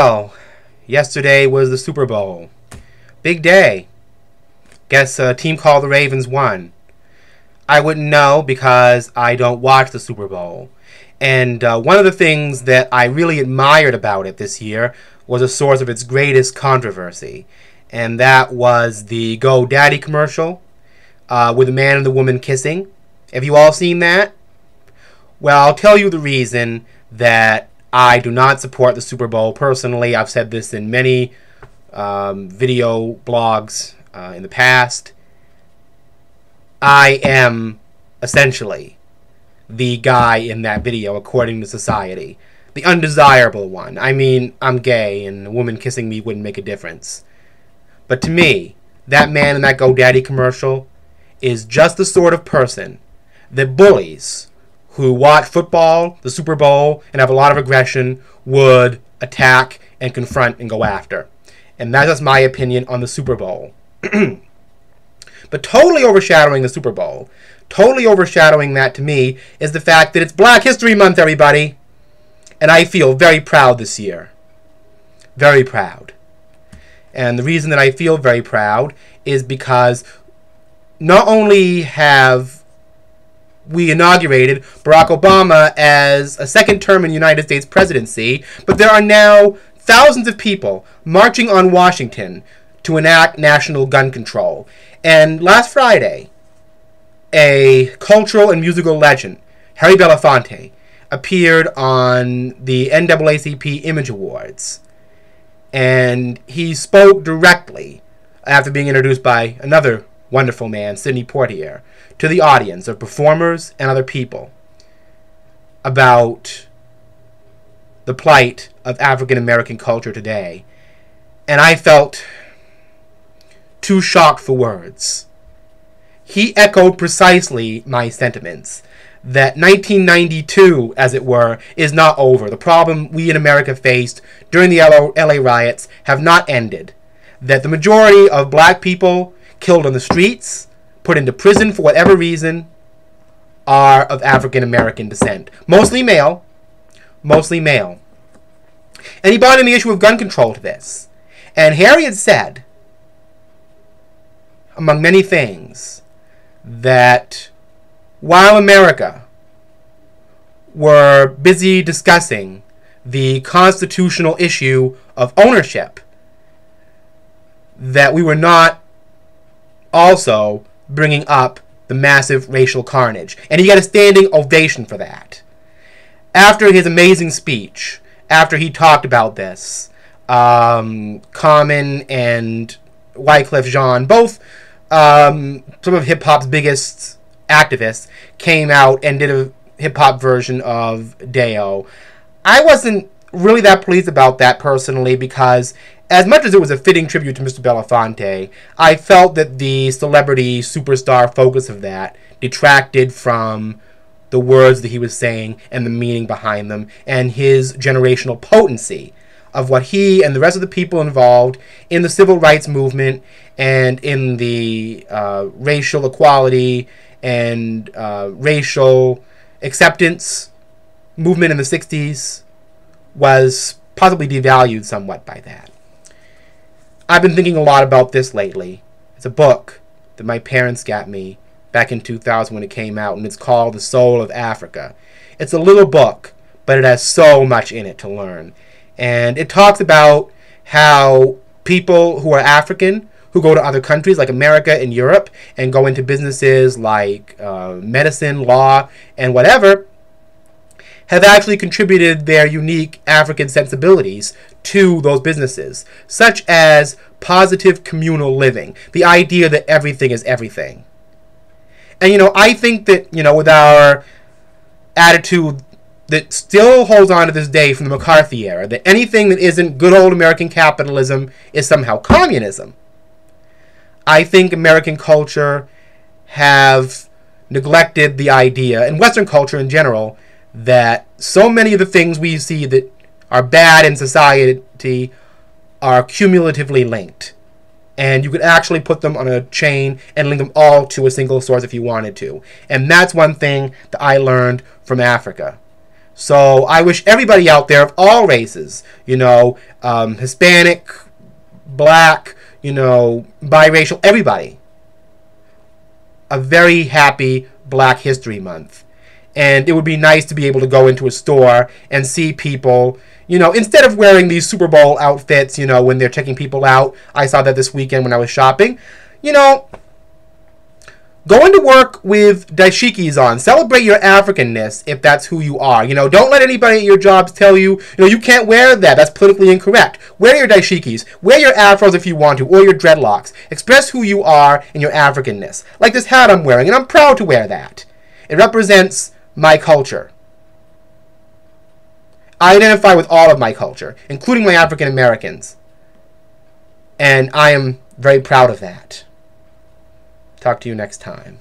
Well, yesterday was the Super Bowl. Big day. Guess a team called the Ravens won. I wouldn't know because I don't watch the Super Bowl. And one of the things that I really admired about it this year was a source of its greatest controversy. And that was the Go Daddy commercial with the man and the woman kissing. Have you all seen that? Well, I'll tell you the reason that I do not support the Super Bowl personally. I've said this in many video blogs in the past. I am essentially the guy in that video according to society. The undesirable one. I mean, I'm gay and a woman kissing me wouldn't make a difference. But to me, that man in that GoDaddy commercial is just the sort of person that bullies who watch football, the Super Bowl, and have a lot of aggression would attack and confront and go after. And that's just my opinion on the Super Bowl. But totally overshadowing the Super Bowl, totally overshadowing that to me, is the fact that it's Black History Month, everybody. And I feel very proud this year. Very proud. And the reason that I feel very proud is because not only have we inaugurated Barack Obama as a second term in United States presidency, but there are now thousands of people marching on Washington to enact national gun control. And last Friday, a cultural and musical legend, Harry Belafonte, appeared on the NAACP Image Awards. And he spoke directly, after being introduced by another wonderful man, Sidney Poitier, to the audience of performers and other people about the plight of African American culture today. And I felt too shocked for words. He echoed precisely my sentiments, that 1992, as it were, is not over. The problem we in America faced during the LA riots have not ended. That the majority of black people killed on the streets, put into prison for whatever reason, are of African American descent. Mostly male. Mostly male. And he brought in the issue of gun control to this. And Harry had said, among many things, that while America were busy discussing the constitutional issue of ownership, that we were not also bringing up the massive racial carnage. And he got a standing ovation for that. After his amazing speech, after he talked about this, Common and Wyclef Jean, both some of hip-hop's biggest activists, came out and did a hip-hop version of Deo. I wasn't really that pleased about that personally because as much as it was a fitting tribute to Mr. Belafonte, I felt that the celebrity superstar focus of that detracted from the words that he was saying and the meaning behind them and his generational potency of what he and the rest of the people involved in the civil rights movement and in the racial equality and racial acceptance movement in the 60s was possibly devalued somewhat by that. I've been thinking a lot about this lately. It's a book that my parents got me back in 2000 when it came out, and it's called The Soul of Africa. It's a little book, but it has so much in it to learn. And it talks about how people who are African, who go to other countries like America and Europe, and go into businesses like medicine, law, and whatever, have actually contributed their unique African sensibilities to those businesses, such as positive communal living, the idea that everything is everything. And, I think that, with our attitude that still holds on to this day from the McCarthy era, that anything that isn't good old American capitalism is somehow communism. I think American culture have neglected the idea, and Western culture in general, that so many of the things we see that are bad in society are cumulatively linked. And you could actually put them on a chain and link them all to a single source if you wanted to. And that's one thing that I learned from Africa. So I wish everybody out there of all races, Hispanic, black, biracial, everybody, a very happy Black History Month. And it would be nice to be able to go into a store and see people, instead of wearing these Super Bowl outfits, when they're checking people out. I saw that this weekend when I was shopping. Go into work with dashikis on. Celebrate your Africanness if that's who you are. Don't let anybody at your jobs tell you, you can't wear that. That's politically incorrect. Wear your dashikis. Wear your afros if you want to, or your dreadlocks. Express who you are in your Africanness. Like this hat I'm wearing, and I'm proud to wear that. It represents my culture. I identify with all of my culture, including my African Americans. And I am very proud of that. Talk to you next time.